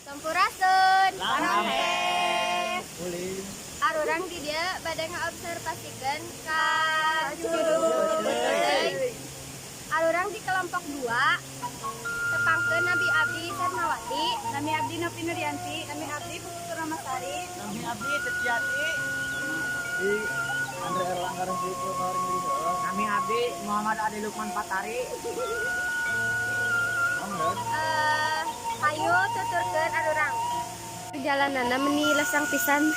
Sampurasun. Lampes. Ulin. Arurang di dia pada ngobservasikeun ka Curug Beteuy. Arurang di kelompok 2 tepangkeun Nabi Abdi Sarmawati, Nami Abdi Nopi Nuryanti, Nami Abdi Putu Ramasari, Nami Abdi Setiati, Di Andre Erlangga Rusdi Purwari Nuryanti. Nami Abdi Muhammad Adi Lukman Patari. Ayo tuturkeun arurang. Perjalananna meni lesang pisan.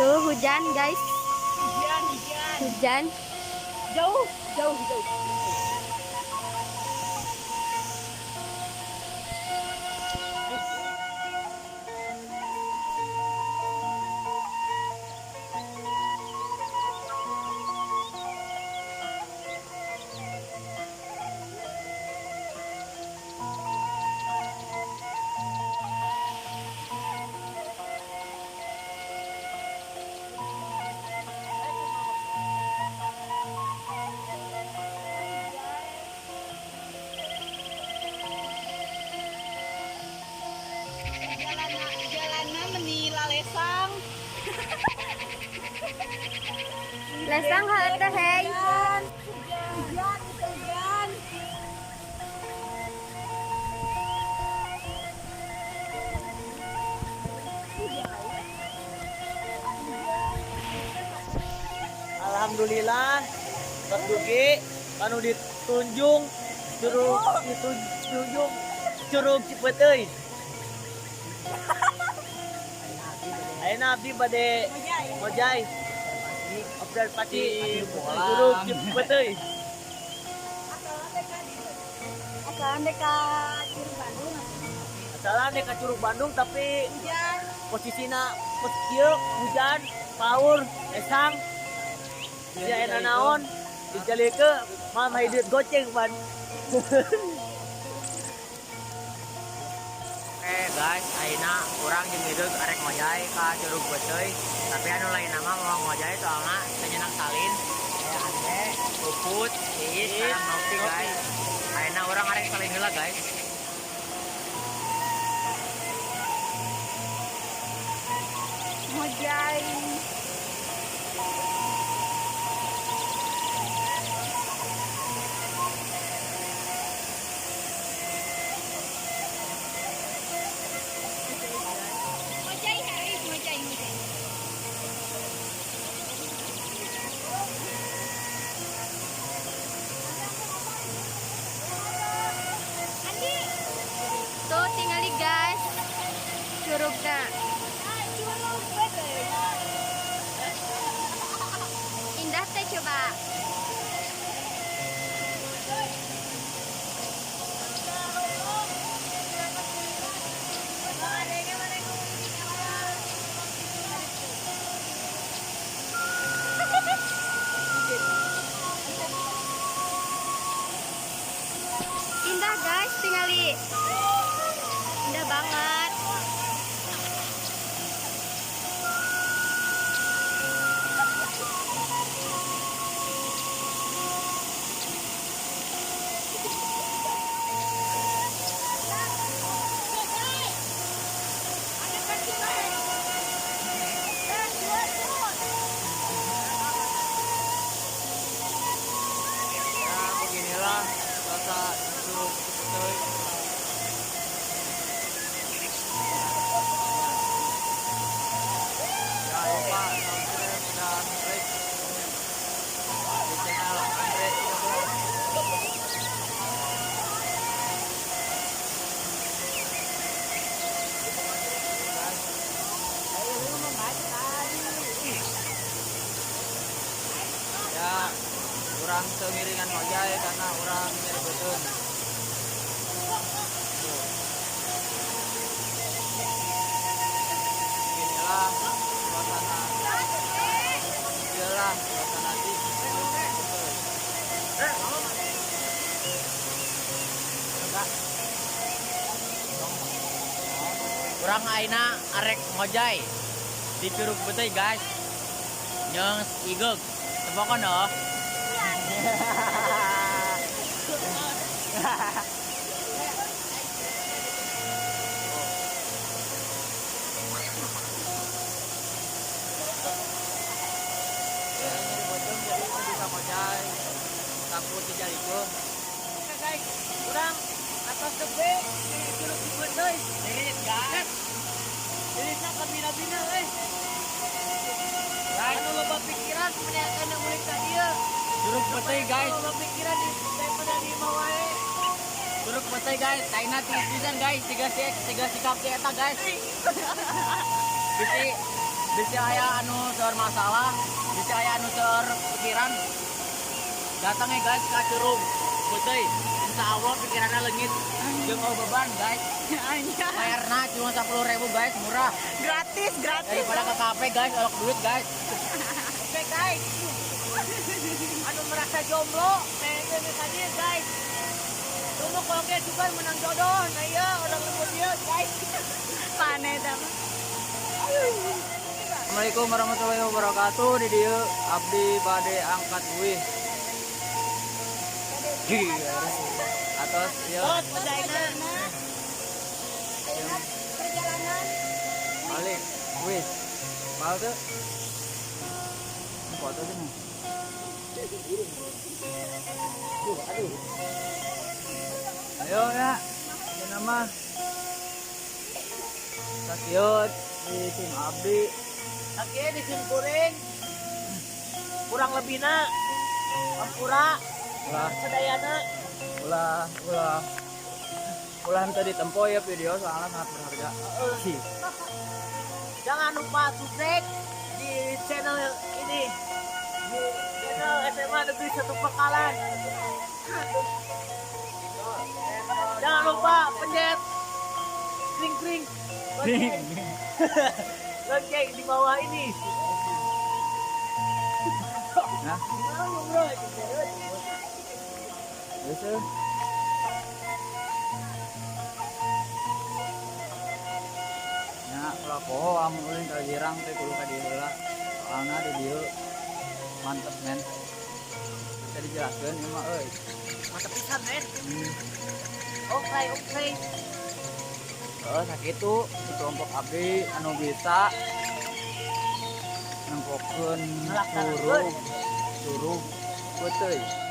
Tuh hujan guys. Hujan. jauh. Jalanna meni lalesang. Lesang heueuh teh hei. Hujan. Alhamdulillah, pas dugi, panu ditunjung, ditunjung Curug Beteuy. Ayeuna abdi bade ngojay. Observasi Curug Beteuy. Asalan deka Curug Bandung. Asalan deka Curug Bandung tapi Hujan. posisina pas kieu hujan, paur, esang. Dia ayeuna naon? Dijalike mah mah duit goceng pan. Guys, ayeuna urang jeung hideung arek ngojay ka Curug Beteuy. Tapi anu lain nama mau ngojay soalna teu nyenak salin. Ande, Puput, Iis, sareng Nopi guys. Ayeuna urang arek salin heula guys. Ngojay. Tuh tingali guys. Curugna. Curug Beteuy. Indah teh coba. Indah guys, tingali. Indah banget. Ya beginilah rasa Curug Beteuy. Jangan lupa subscribe dan like di channel Andre Yogo. Ya, kurang semiringan ngojay karena orang mirip betul. Inilah suasana. Inilah suasana di Curug Beteuy. Kurang aina arek ngojay di Curug Beteuy guys. Jeung igeg. Tepokon doh. euy. Dirit gas. Dirit na kabina-bina euy. Guys, anu loba pikiran menyakan mulik ka dieu. Curug beteuy guys. Loba pikiran di daripada di imah wae. Curug beteuy guys, taina pisan guys, tiga sikap teh eta guys. Bisi aya anu seur masalah, bisi aya anu seur pikiran. Datang guys ka curug beteuy. Insyaallah pikiranna leungit jeung beban guys. Bayarna cuma 10.000 guys, murah. Gratis. Daripada ke kafe guys, olok duit guys. Oke guys. Anu merasa jomblo, pengen tadi guys. Tunggu kalau kayak juga menang jodoh, nah iya orang lembut dia guys. Pane dah. Assalamualaikum warahmatullahi wabarakatuh. Di dieu abdi bade angkat buih. Atos ya. Perjalanan. Balik. Wih. Mau tuh. Foto sini. Aduh. Ayo ya. Ini nama. Sakiot di tim abdi. Oke, disimpulin. Kurang lebihnya Ampura Ulah, sedayana. ulah minta ditempo ya video soalnya sangat berharga. Jangan lupa subscribe di channel ini, di channel SMA Negeri 1 Pekalan. Jangan lupa pencet kring lonceng di bawah ini. Nah, biasa. Ya, kalau poho amun ulin ka girang teh kudu ka dieu heula. Soalna di dieu mantep men. Bisa dijelaskeun ieu mah euy. Mantap pisan, men. Hmm. Oke. Sakitu di kelompok abdi anu bisa nengkokeun Ngelaksanekeun. suruh beuteui.